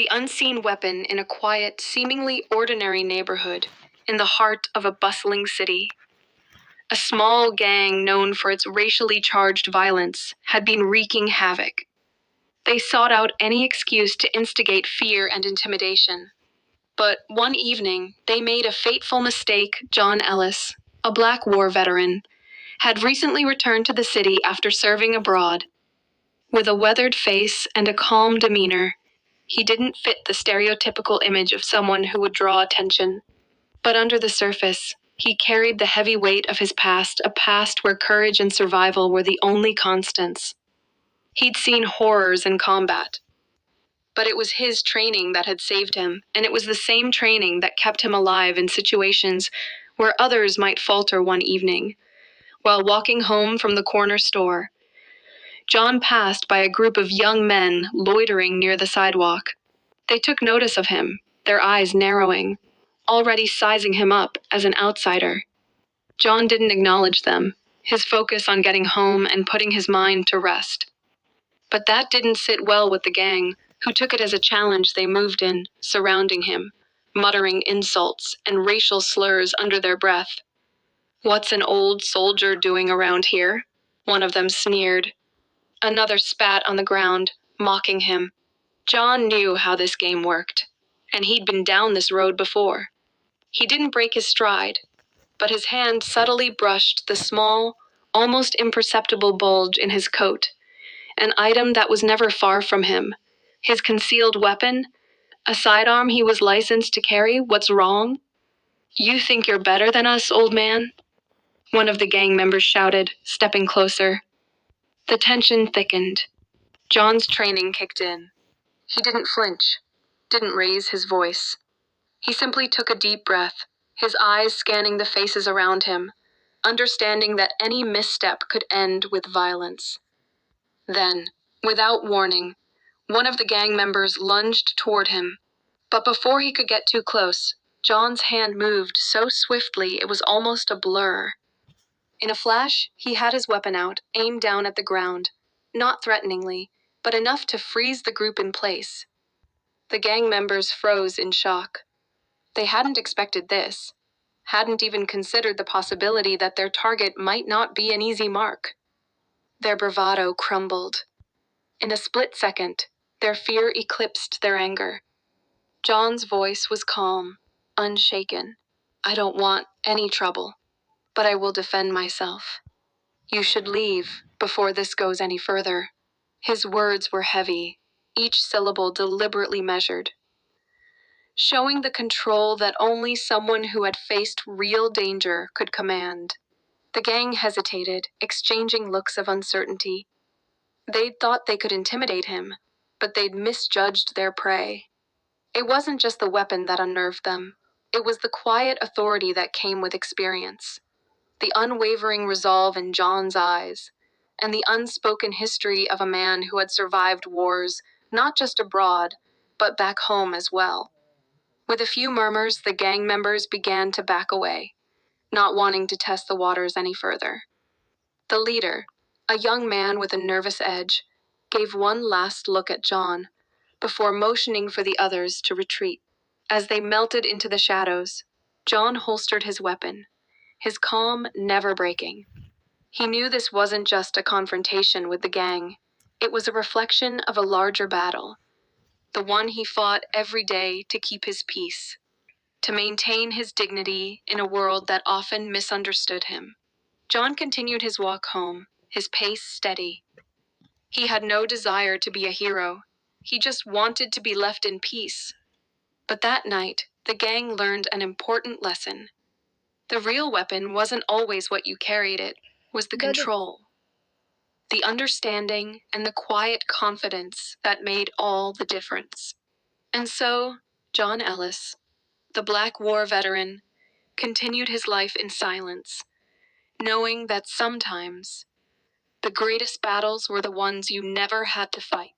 the unseen weapon in a quiet, seemingly ordinary neighborhood in the heart of a bustling city. A small gang known for its racially charged violence had been wreaking havoc. They sought out any excuse to instigate fear and intimidation. But one evening, they made a fateful mistake. John Ellis, a Black War veteran, had recently returned to the city after serving abroad. With a weathered face and a calm demeanor, he didn't fit the stereotypical image of someone who would draw attention. But under the surface, he carried the heavy weight of his past, a past where courage and survival were the only constants. He'd seen horrors in combat, but it was his training that had saved him, and it was the same training that kept him alive in situations where others might falter. One evening, while walking home from the corner store, John passed by a group of young men loitering near the sidewalk. They took notice of him, their eyes narrowing, already sizing him up as an outsider. John didn't acknowledge them, his focus on getting home and putting his mind to rest. But that didn't sit well with the gang, who took it as a challenge. They moved in, surrounding him, muttering insults and racial slurs under their breath. "What's an old soldier doing around here?" one of them sneered. Another spat on the ground, mocking him. John knew how this game worked, and he'd been down this road before. He didn't break his stride, but his hand subtly brushed the small, almost imperceptible bulge in his coat, an item that was never far from him. His concealed weapon, a sidearm he was licensed to carry. "What's wrong?" "You think you're better than us, old man?" one of the gang members shouted, stepping closer. The tension thickened. John's training kicked in. He didn't flinch, didn't raise his voice. He simply took a deep breath, his eyes scanning the faces around him, understanding that any misstep could end with violence. Then, without warning, one of the gang members lunged toward him. But before he could get too close, John's hand moved so swiftly it was almost a blur. In a flash, he had his weapon out, aimed down at the ground, not threateningly, but enough to freeze the group in place. The gang members froze in shock. They hadn't expected this, hadn't even considered the possibility that their target might not be an easy mark. Their bravado crumbled. In a split second, their fear eclipsed their anger. John's voice was calm, unshaken. "I don't want any trouble, but I will defend myself. You should leave before this goes any further." His words were heavy, each syllable deliberately measured, showing the control that only someone who had faced real danger could command. The gang hesitated, exchanging looks of uncertainty. They'd thought they could intimidate him, but they'd misjudged their prey. It wasn't just the weapon that unnerved them. It was the quiet authority that came with experience, the unwavering resolve in John's eyes, and the unspoken history of a man who had survived wars, not just abroad, but back home as well. With a few murmurs, the gang members began to back away, not wanting to test the waters any further. The leader, a young man with a nervous edge, gave one last look at John, before motioning for the others to retreat. As they melted into the shadows, John holstered his weapon, his calm never breaking. He knew this wasn't just a confrontation with the gang. It was a reflection of a larger battle, the one he fought every day to keep his peace, to maintain his dignity in a world that often misunderstood him. John continued his walk home, his pace steady. He had no desire to be a hero. He just wanted to be left in peace. But that night, the gang learned an important lesson. The real weapon wasn't always what you carried, it was the control, the understanding, and the quiet confidence that made all the difference. And so, John Ellis, the Black War veteran, continued his life in silence, knowing that sometimes the greatest battles were the ones you never had to fight.